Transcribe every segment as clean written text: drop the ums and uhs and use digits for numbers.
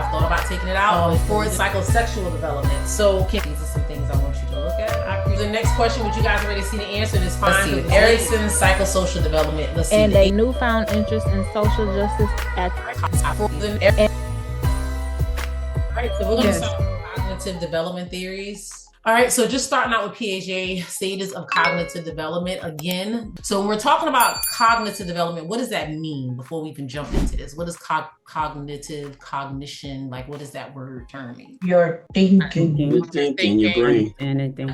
I've thought about taking it out. Freud's psychosexual development. So these are some things I want you to look at. The next question, which you guys already see the answer, is fine. Erikson's psychosocial development. Let's see. And a newfound interest in social justice at All right, so we're going to start with cognitive development theories. All right, so just starting out with Piaget, stages of cognitive development again. So when we're talking about cognitive development, what does that mean before we even jump into this? What is cognition, like what does that word term mean? Your thinking. Your brain.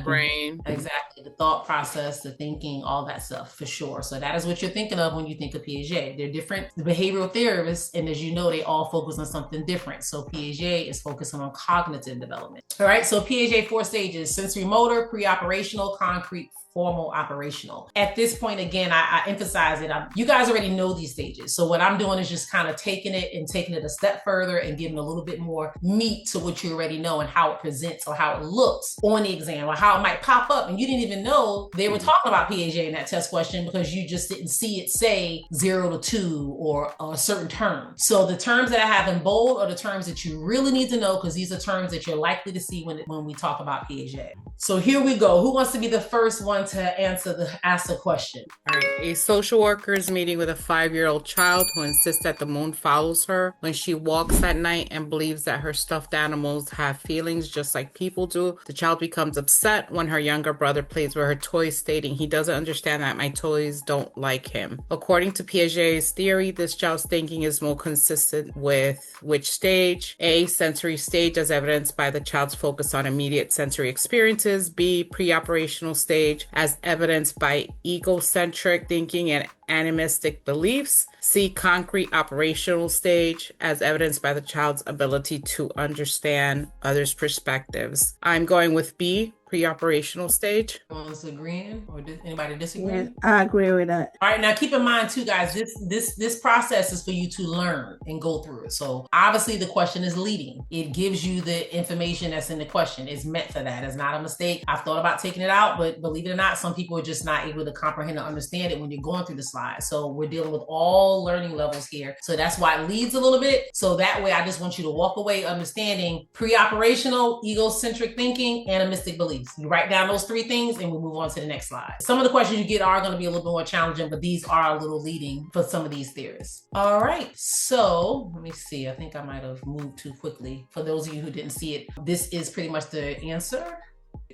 brain. Exactly, the thought process, the thinking, all that stuff for sure. So that is what you're thinking of when you think of Piaget. They're different behavioral theorists, and as you know, they all focus on something different. So Piaget is focusing on cognitive development. All right, so Piaget 4 stages: sensory motor, pre-operational, concrete, formal, operational. At this point, again, I emphasize it. You guys already know these stages. So what I'm doing is just kind of taking it a step further and giving a little bit more meat to what you already know and how it presents or how it looks on the exam or how it might pop up. And you didn't even know they were talking about Piaget in that test question because you just didn't see it say 0 to 2 or a certain term. So the terms that I have in bold are the terms that you really need to know because these are terms that you're likely to see when we talk about Piaget. So here we go. Who wants to be the first one to ask the question? All right. A social worker is meeting with a 5-year-old child who insists that the moon follows her when she walks at night and believes that her stuffed animals have feelings just like people do. The child becomes upset when her younger brother plays with her toys, stating he doesn't understand that my toys don't like him. According to Piaget's theory, this child's thinking is more consistent with which stage? A, sensory stage, as evidenced by the child's focus on immediate sensory experiences. B, pre-operational stage, as evidenced by egocentric thinking and animistic beliefs. C, concrete operational stage, as evidenced by the child's ability to understand others' perspectives. I'm going with B, pre-operational stage. Everyone's agreeing, or anybody disagree? Yeah, I agree with that. All right, now keep in mind too, guys, this process is for you to learn and go through it. So obviously the question is leading. It gives you the information that's in the question. It's meant for that. It's not a mistake. I've thought about taking it out, but believe it or not, some people are just not able to comprehend and understand it when you're going through the slides. So we're dealing with all learning levels here. So that's why it leads a little bit. So that way I just want you to walk away understanding pre-operational, egocentric thinking, animistic beliefs. You write down those 3 things and we'll move on to the next slide. Some of the questions you get are going to be a little bit more challenging, but these are a little leading for some of these theorists. All right, so let me see. I think I might have moved too quickly. For those of you who didn't see it, this is pretty much the answer.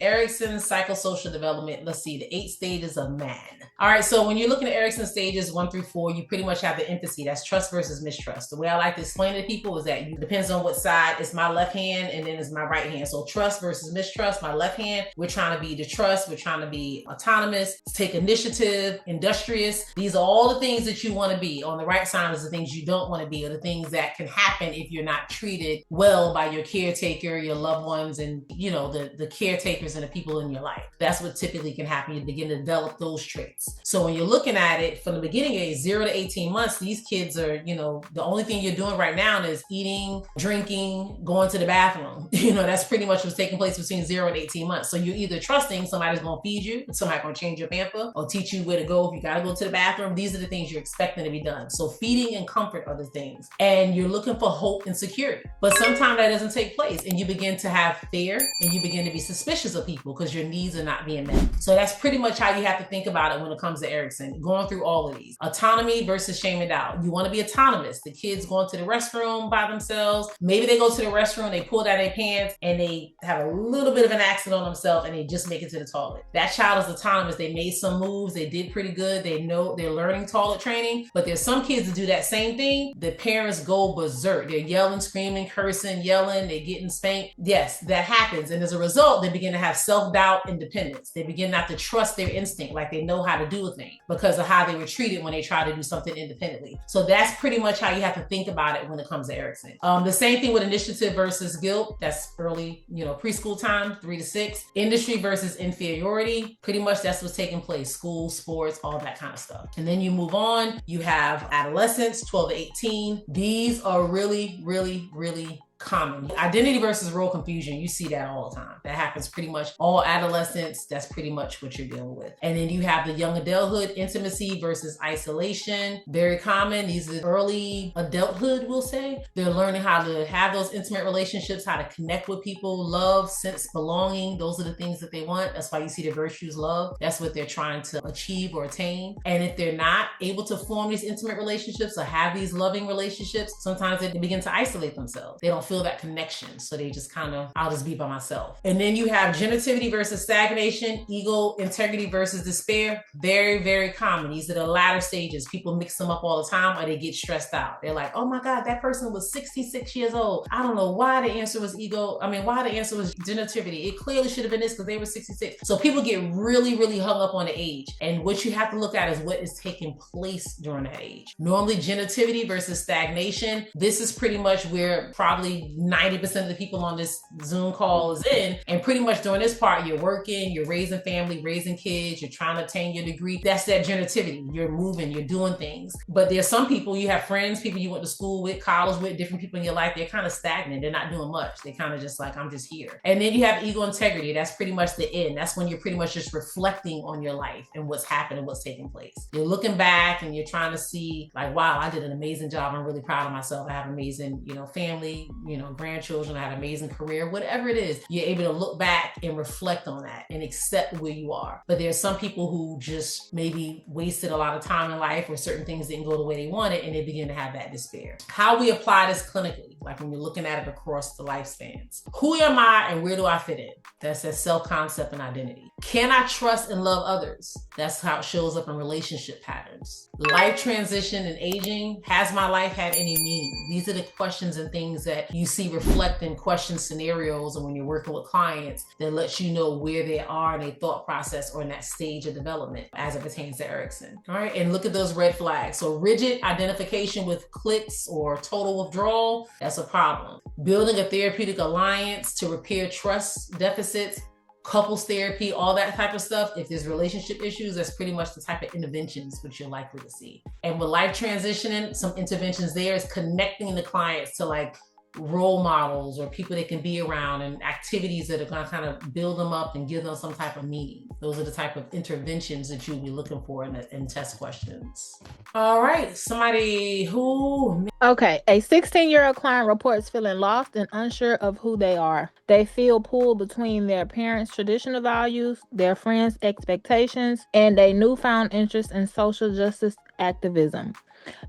Erikson's psychosocial development. Let's see, the 8 stages of man. All right, so when you're looking at Erikson's stages 1 through 4, you pretty much have the empathy. That's trust versus mistrust. The way I like to explain it to people is that it depends on what side. It's my left hand and then it's my right hand. So trust versus mistrust. My left hand, we're trying to be the trust. We're trying to be autonomous, take initiative, industrious. These are all the things that you want to be. On the right side is the things you don't want to be, or the things that can happen if you're not treated well by your caretaker, your loved ones, and the caretakers and the people in your life. That's what typically can happen. You begin to develop those traits. So when you're looking at it from the beginning age, 0 to 18 months, these kids are, the only thing you're doing right now is eating, drinking, going to the bathroom. That's pretty much what's taking place between 0 and 18 months. So you're either trusting somebody's going to feed you, somebody's going to change your pamper, or teach you where to go if you got to go to the bathroom. These are the things you're expecting to be done. So feeding and comfort are the things. And you're looking for hope and security. But sometimes that doesn't take place and you begin to have fear and you begin to be suspicious of people because your needs are not being met. So that's pretty much how you have to think about it when it comes to Erikson, going through all of these. Autonomy versus shame and doubt. You want to be autonomous. The kids going to the restroom by themselves. Maybe they go to the restroom, they pull down their pants and they have a little bit of an accident on themselves and they just make it to the toilet. That child is autonomous. They made some moves. They did pretty good. They know they're learning toilet training, but there's some kids that do that same thing. The parents go berserk. They're yelling, screaming, cursing, yelling, they're getting spanked. Yes, that happens. And as a result, they begin to have self-doubt and dependence. They begin not to trust their instinct, like they know how to do a thing because of how they were treated when they try to do something independently. So that's pretty much how you have to think about it when it comes to Erikson. The same thing with initiative versus guilt. That's early, preschool time, 3 to 6. Industry versus inferiority. Pretty much that's what's taking place. School, sports, all that kind of stuff. And then you move on. You have adolescence, 12 to 18. These are really, really, really common. Identity versus role confusion, you see that all the time. That happens pretty much all adolescence. That's pretty much what you're dealing with. And then you have the young adulthood, intimacy versus isolation. Very common. These are early adulthood, we'll say. They're learning how to have those intimate relationships, how to connect with people, love, sense belonging. Those are the things that they want. That's why you see the virtues love. That's what they're trying to achieve or attain. And if they're not able to form these intimate relationships or have these loving relationships, sometimes they begin to isolate themselves. They don't feel that connection. So they just kind of, I'll just be by myself. And then you have generativity versus stagnation, ego, integrity versus despair. Very, very common. These are the latter stages. People mix them up all the time or they get stressed out. They're like, oh my God, that person was 66 years old. I don't know why the answer was why the answer was generativity. It clearly should have been this because they were 66. So people get really, really hung up on the age. And what you have to look at is what is taking place during that age. Normally generativity versus stagnation. This is pretty much where probably 90% of the people on this Zoom call is in. And pretty much during this part, you're working, you're raising family, raising kids, you're trying to attain your degree. That's that generativity. You're moving, you're doing things. But there's some people, you have friends, people you went to school with, college with, different people in your life, they're kind of stagnant. They're not doing much. They kind of just like, I'm just here. And then you have ego integrity. That's pretty much the end. That's when you're pretty much just reflecting on your life and what's happened and what's taking place. You're looking back and you're trying to see like, wow, I did an amazing job. I'm really proud of myself. I have amazing, family, grandchildren. I had an amazing career, whatever it is. You're able to look back and reflect on that and accept where you are. But there's some people who just maybe wasted a lot of time in life or certain things didn't go the way they wanted and they begin to have that despair. How we apply this clinically, like when you're looking at it across the lifespans. Who am I and where do I fit in? That's that self-concept and identity. Can I trust and love others? That's how it shows up in relationship patterns. Life transition and aging. Has my life had any meaning? These are the questions and things that you see reflect in question scenarios and when you're working with clients that lets you know where they are in their thought process or in that stage of development as it pertains to Erikson. All right, and look at those red flags. So rigid identification with cliques or total withdrawal, that's a problem. Building a therapeutic alliance to repair trust deficits, couples therapy, all that type of stuff. If there's relationship issues, that's pretty much the type of interventions which you're likely to see. And with life transitioning, some interventions there is connecting the clients to like role models or people they can be around and activities that are going to kind of build them up and give them some type of meaning. Those are the type of interventions that you'll be looking for in test questions. All right, somebody who... Okay, a 16-year-old client reports feeling lost and unsure of who they are. They feel pulled between their parents' traditional values, their friends' expectations, and a newfound interest in social justice activism.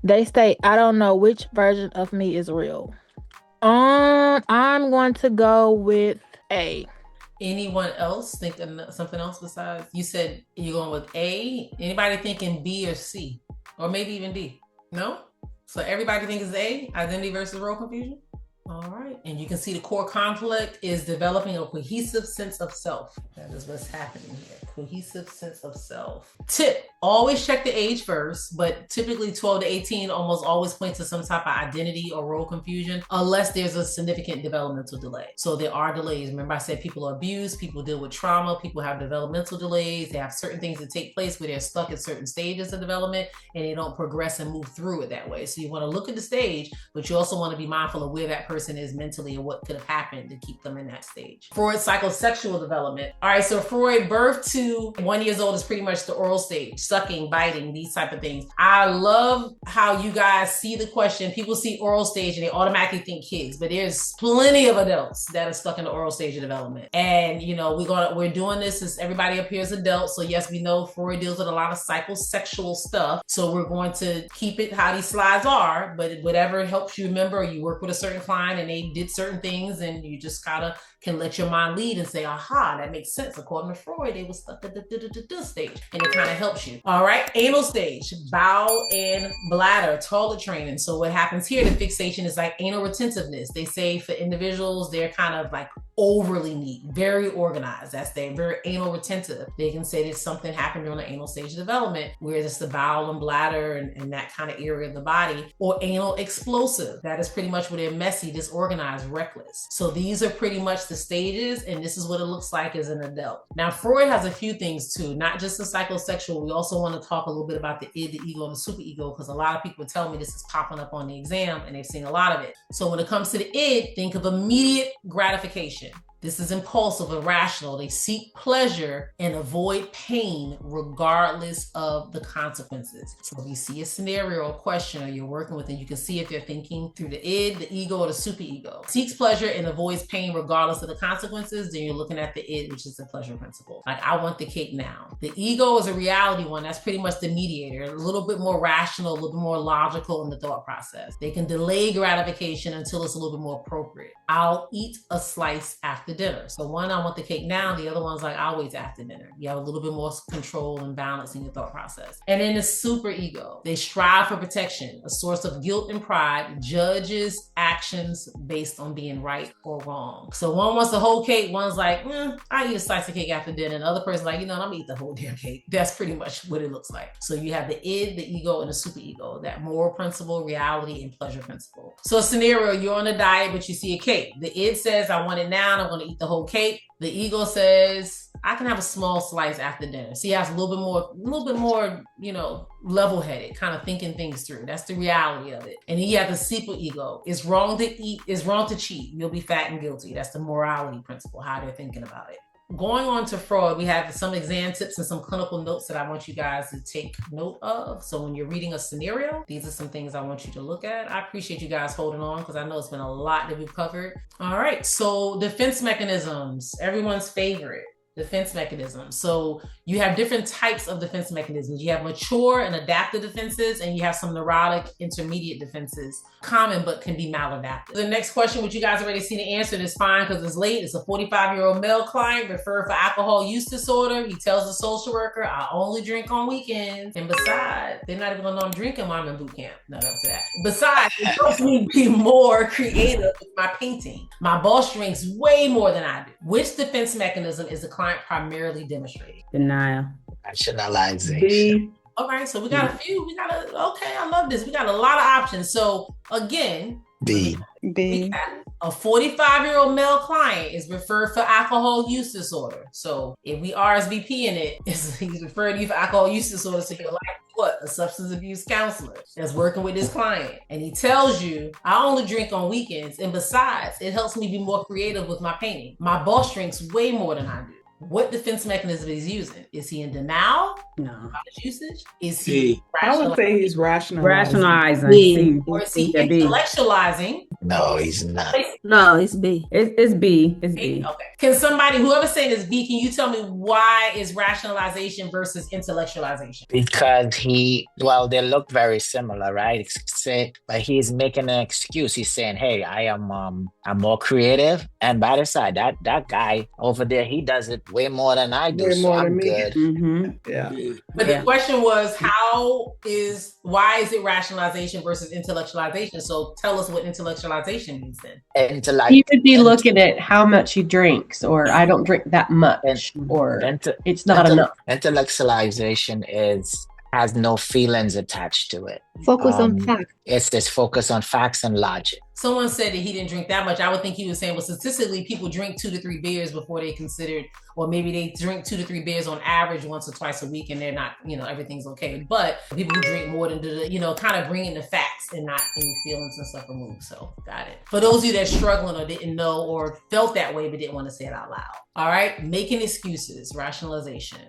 They state, I don't know which version of me is real. I'm going to go with A. Anyone else think something else besides? You said you're going with A. Anybody thinking B or C? Or maybe even D? No? So everybody thinks it's A, identity versus role confusion? All right. And you can see the core conflict is developing a cohesive sense of self. That is what's happening here. Cohesive sense of self. Tip, always check the age first, but typically 12 to 18 almost always points to some type of identity or role confusion, unless there's a significant developmental delay. So there are delays. Remember I said people are abused, people deal with trauma, people have developmental delays, they have certain things that take place where they're stuck at certain stages of development and they don't progress and move through it that way. So you want to look at the stage, but you also want to be mindful of where that person is mentally and what could have happened to keep them in that stage. Freud's psychosexual development. All right, so Freud, birth to 1 year old is pretty much the oral stage, sucking, biting, these type of things. I love how you guys see the question. People see oral stage and they automatically think kids, but there's plenty of adults that are stuck in the oral stage of development. And we're doing this as everybody up here is adults. So yes, we know Freud deals with a lot of psychosexual stuff. So we're going to keep it how these slides are, but whatever helps you remember, you work with a certain client and they did certain things and you just kind of can let your mind lead and say, aha, that makes sense. According to Freud, they were stuck at the stage, and it kind of helps you. All right, anal stage, bowel and bladder, toilet training. So what happens here, the fixation is like anal retentiveness. They say for individuals, they're kind of like overly neat, very organized. They're very anal retentive. They can say that something happened during the anal stage of development, where it's the bowel and bladder and that kind of area of the body, or anal explosive. That is pretty much where they're messy. disorganized, reckless. So these are pretty much the stages, and this is what it looks like as an adult. Now, Freud has a few things too, not just the psychosexual. We also want to talk a little bit about the id, the ego, and the superego, because a lot of people tell me this is popping up on the exam and they've seen a lot of it. So when it comes to the id, think of immediate gratification. This is impulsive, irrational. They seek pleasure and avoid pain regardless of the consequences. So if you see a scenario or question or you're working with it, you can see if they're thinking through the id, the ego, or the superego. Seeks pleasure and avoids pain regardless of the consequences, then you're looking at the id, which is the pleasure principle. Like, I want the cake now. The ego is a reality one. That's pretty much the mediator, a little bit more rational, a little bit more logical in the thought process. They can delay gratification until it's a little bit more appropriate. I'll eat a slice after dinner. So one, I want the cake now. The other one's like, I'll wait till after dinner. You have a little bit more control and balance in your thought process. And then the super ego, they strive for protection, a source of guilt and pride, judges actions based on being right or wrong. So one wants the whole cake. One's like, I eat a slice of cake after dinner. And the other person's like, I'm gonna eat the whole damn cake. That's pretty much what it looks like. So you have the id, the ego, and the super ego, that moral principle, reality, and pleasure principle. So a scenario, you're on a diet, but you see a cake. The id says, I want it now, and I'm gonna eat the whole cake. The ego says, I can have a small slice after dinner. So he has a little bit more, level-headed, kind of thinking things through. That's the reality of it. And then you have the super ego. It's wrong to eat, it's wrong to cheat. You'll be fat and guilty. That's the morality principle, how they're thinking about it. Going on to Freud, we have some exam tips and some clinical notes that I want you guys to take note of. So when you're reading a scenario, these are some things I want you to look at. I appreciate you guys holding on because I know it's been a lot that we've covered. All right, so defense mechanisms, everyone's favorite. Defense mechanisms. So you have different types of defense mechanisms. You have mature and adaptive defenses, and you have some neurotic intermediate defenses, common but can be maladaptive. The next question, which you guys already seen the answer, and it's fine because it's late. It's a 45-year-old male client referred for alcohol use disorder. He tells the social worker, I only drink on weekends. And besides, they're not even gonna know I'm drinking while I'm in boot camp. No, don't say that. Besides, it helps me be more creative with my painting. My boss drinks way more than I do. Which defense mechanism is the client primarily demonstrating? Denial. Rationalization. B. All right, so we got a few. Okay, I love this. We got a lot of options. So again, B. a 45-year-old male client is referred for alcohol use disorder. So if we RSVP in it, he's referred to you for alcohol use disorder. So you're like, what? A substance abuse counselor that's working with this client. And he tells you, I only drink on weekends. And besides, it helps me be more creative with my painting. My boss drinks way more than I do. What defense mechanism is he using? Is he in denial? No. About his usage? Is he I would say he's rationalizing. Rationalizing. or is he Yeah, B. intellectualizing? No, he's not. No, it's B. It's B. It's B. Okay. Can somebody, whoever's saying it's B, can you tell me why is rationalization versus intellectualization? Because they look very similar, right? But he's making an excuse. He's saying, hey, I'm more creative. And by the side, that guy over there, he does it way more than I do. Way So more I'm than me. good. Mm-hmm. Yeah. But the question was, why is it rationalization versus intellectualization? So tell us what intellectualization means then. He would be looking at how much he drinks, or I don't drink that much, or it's not enough. Intellectualization has no feelings attached to it. Focus on facts. It's this focus on facts and logic. Someone said that he didn't drink that much. I would think he was saying, well, statistically, people drink 2 to 3 beers before they considered, or maybe they drink 2 to 3 beers on average once or twice a week, and they're not, everything's okay. But people who drink more than, kind of bringing the facts and not any feelings and stuff removed. So got it. For those of you that's struggling or didn't know or felt that way but didn't want to say it out loud. All right, making excuses, rationalization.